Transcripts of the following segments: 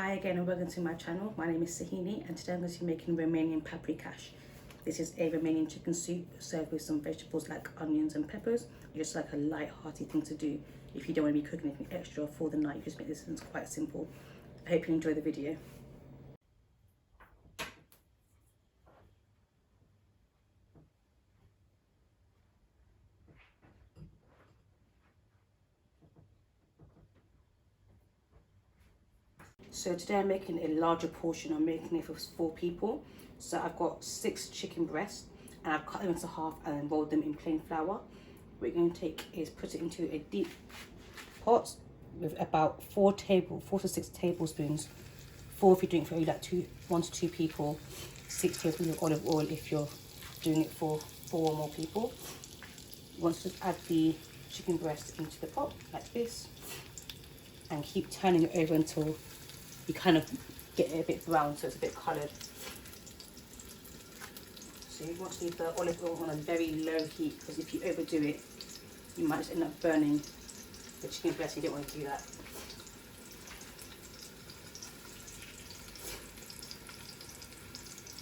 Hi again and welcome to my channel. My name is Sahini and today I'm going to be making Romanian Paprikash. This is a Romanian chicken soup served with some vegetables like onions and peppers. Just like a light hearty thing to do if you don't want to be cooking anything extra for the night. You just make this, and it's quite simple. I hope you enjoy the video. So today I'm making a larger portion. I'm making it for 4 people. So I've got 6 chicken breasts and I've cut them into half and then rolled them in plain flour. What we're going to take is put it into a deep pot with about 4 to 6 tablespoons. 4 if you're doing it for like 1 to 2 people. 6 tablespoons of olive oil if you're doing it for 4 or more people. Once just add the chicken breast into the pot like this and keep turning it over until you kind of get it a bit brown, so it's a bit coloured. So you want to leave the olive oil on a very low heat, because if you overdo it, you might just end up burning the chicken breast. You don't want to do that.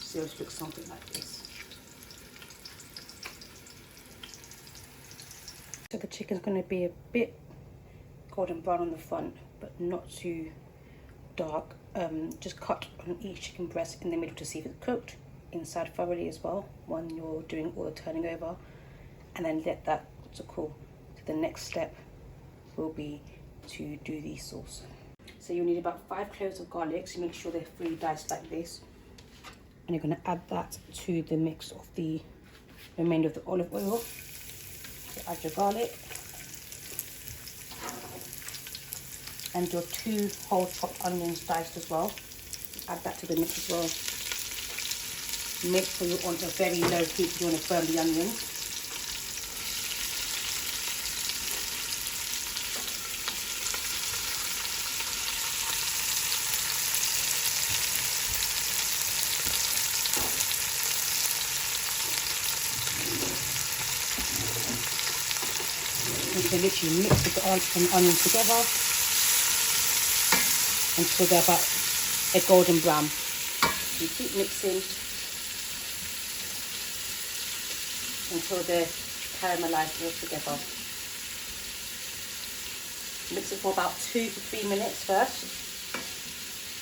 So it looks something like this. So the chicken's going to be a bit golden brown on the front, but not too dark. Just cut on each chicken breast in the middle to see if it's cooked inside thoroughly as well when you're doing all the turning over, and then let that to cool. So the next step will be to do the sauce. So you'll need about 5 cloves of garlic, so make sure they're fully diced like this, and you're going to add that to the mix of the remainder of the olive oil. So add your garlic and your 2 whole chopped onions diced as well. Add that to the mix as well. Make sure you're on a very low heat. You want to burn the onions. You can literally mix the garlic and onions together until they're about a golden brown. You keep mixing until they're caramelized all together. Mix it for about 2 to 3 minutes first,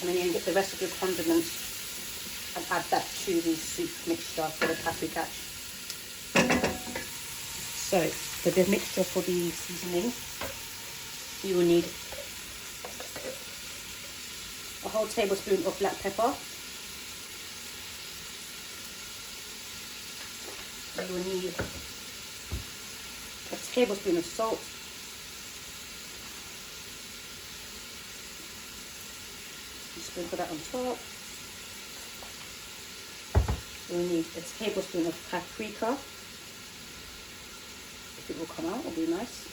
and then you can get the rest of your condiments and add that to the soup mixture for the paprikash. So for the mixture for the seasoning, you will need a whole tablespoon of black pepper. You will need a tablespoon of salt. Sprinkle that on top. You will need a tablespoon of paprika. If it will come out, it'll be nice.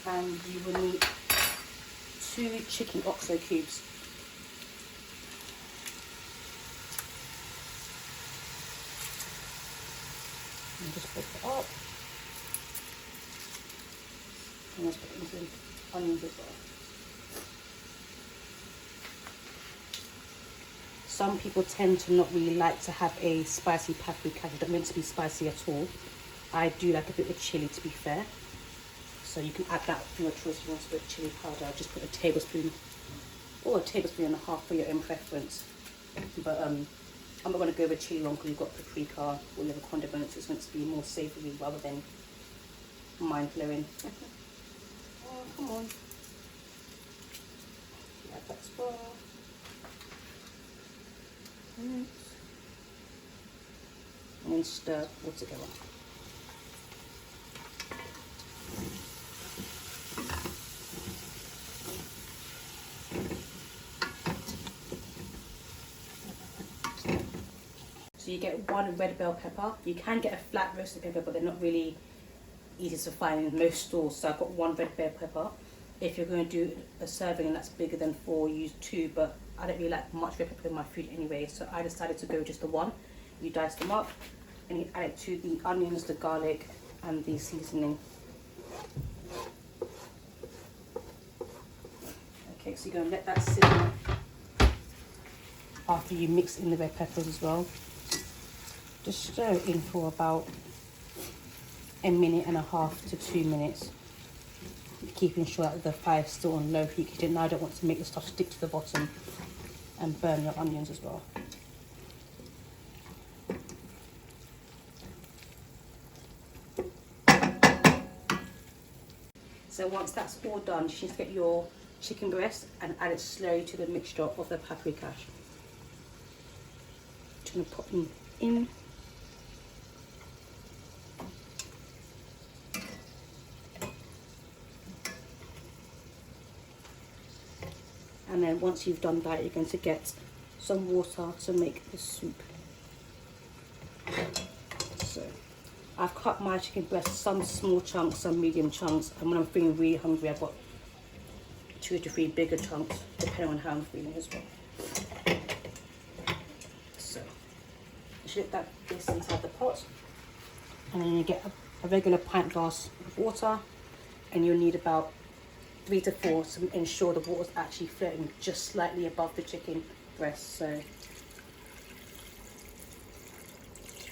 And you will need 2 chicken oxo cubes. And just put it up. And let's put it into the onions as well. Some people tend to not really like to have a spicy paprika. It doesn't mean to be spicy at all. I do like a bit of chili, to be fair. So you can add that for your choice. If you want to put chili powder, just put a tablespoon or a tablespoon and a half for your own preference. But I'm not going to go with chili one because you've got paprika or the other condiments. It's meant to be more savoury rather than mind-blowing. Oh, come on. Add that as well. And then stir all together. So you get 1 red bell pepper. You can get a flat roasted pepper, but they're not really easy to find in most stores. So I've got 1 red bell pepper. If you're going to do a serving and that's bigger than 4, use 2. But I don't really like much red pepper in my food anyway, so I decided to go with just the 1. You dice them up, and you add it to the onions, the garlic, and the seasoning. Okay, so you're going to let that simmer after you mix in the red peppers as well. Just stir it in for about 1.5 to 2 minutes, keeping sure that the fire is still on low heat, because now I don't want to make the stuff stick to the bottom and burn your onions as well. So once that's all done, you need to get your chicken breast and add it slowly to the mixture of the paprikash. Just going to pop them in. And then once you've done that, you're going to get some water to make the soup. So I've cut my chicken breast, some small chunks, some medium chunks, and when I'm feeling really hungry, I've got 2 to 3 bigger chunks, depending on how I'm feeling as well. So you should let this inside the pot, and then you get a regular pint glass of water, and you'll need about 3 to 4 to ensure the water's actually floating just slightly above the chicken breast. So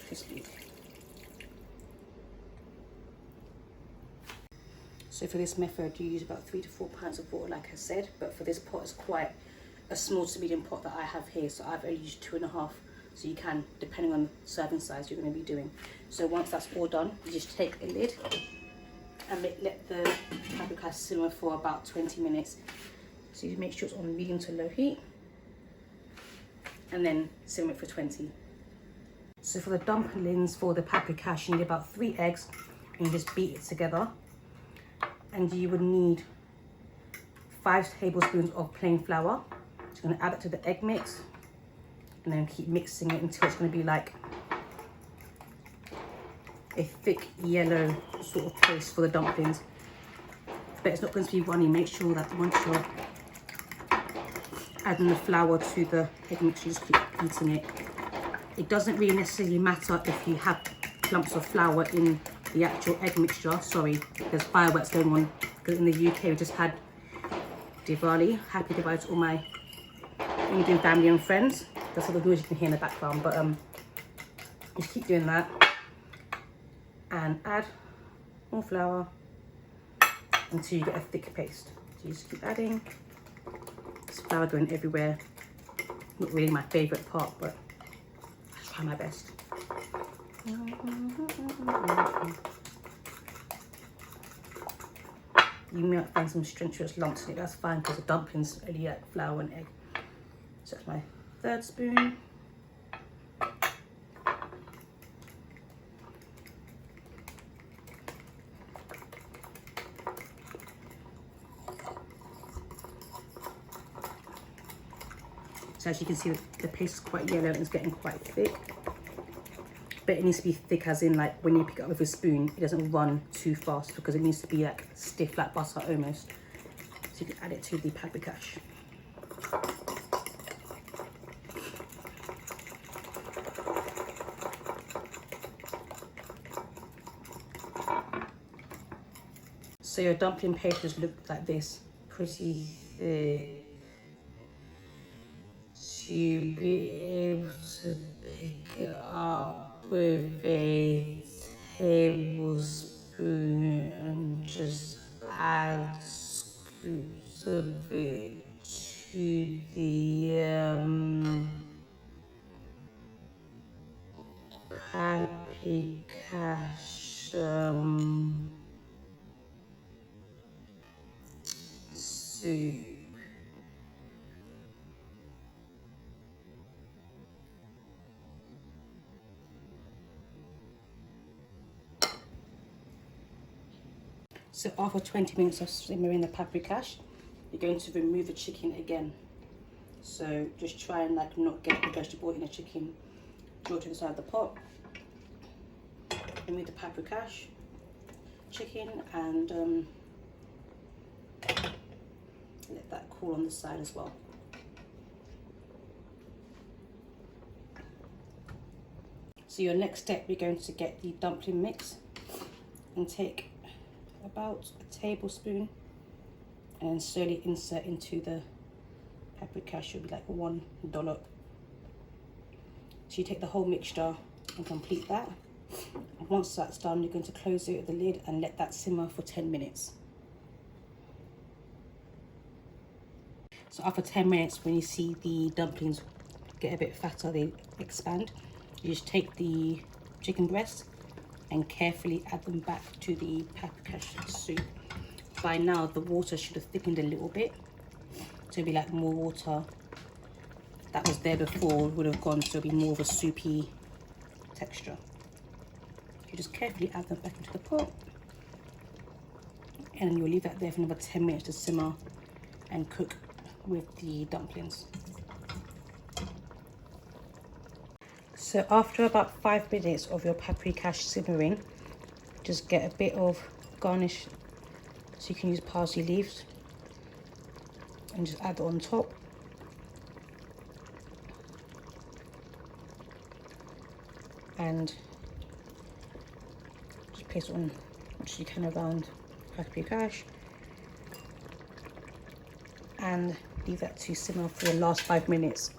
crispy. So for this method, you use about 3 to 4 pints of water, like I said, but for this pot, it's quite a small to medium pot that I have here, so I've only used 2.5, so you can, depending on the serving size you're going to be doing. So once that's all done, you just take a lid and let the paprika simmer for about 20 minutes. So you make sure it's on medium to low heat, and then simmer it for 20. So for the dumplings, for the paprikash, you need about 3 eggs, and you just beat it together. And you would need 5 tablespoons of plain flour. So you're going to add it to the egg mix, and then keep mixing it until it's going to be like a thick yellow sort of paste for the dumplings. But it's not going to be runny. Make sure that once you're adding the flour to the egg mix, you just keep beating it. It doesn't really necessarily matter if you have lumps of flour in the actual egg mixture. Sorry, there's fireworks going on because in the UK we just had Diwali. Happy Diwali to all my Indian family and friends. That's all the noise you can hear in the background, but just keep doing that and add more flour until you get a thick paste. So you just keep adding. There's flour going everywhere. Not really my favourite part, but I try my best. You might find some strenuous lumps in it, that's fine, because the dumplings only like flour and egg. So that's my 3rd spoon. So as you can see, the paste is quite yellow and it's getting quite thick. But it needs to be thick as in, like, when you pick it up with a spoon, it doesn't run too fast, because it needs to be like stiff like butter almost. So you can add it to the paprikash. So your dumpling paste just look like this, pretty thick. To be able to pick it up with a tablespoon and just add scoops of it to the paprikash soup. So after 20 minutes of simmering the paprikash, you're going to remove the chicken again. So just try and like not get the vegetable in the chicken. Draw to the side of the pot. Remove the paprikash, chicken, and let that cool on the side as well. So your next step, you're going to get the dumpling mix and take about a tablespoon and then slowly insert into the paprika. Should be like 1 dollop. So you take the whole mixture and complete that. And once that's done, you're going to close it with the lid and let that simmer for 10 minutes. So after 10 minutes, when you see the dumplings get a bit fatter, they expand, you just take the chicken breast and carefully add them back to the paprikash soup. By now, the water should have thickened a little bit. So it'll be like more water that was there before would have gone, so it'll be more of a soupy texture. You just carefully add them back into the pot, and then you'll leave that there for another 10 minutes to simmer and cook with the dumplings. So after about 5 minutes of your paprikash simmering, just get a bit of garnish, so you can use parsley leaves and just add it on top. And just place it on much as you can around paprikash and leave that to simmer for the last 5 minutes.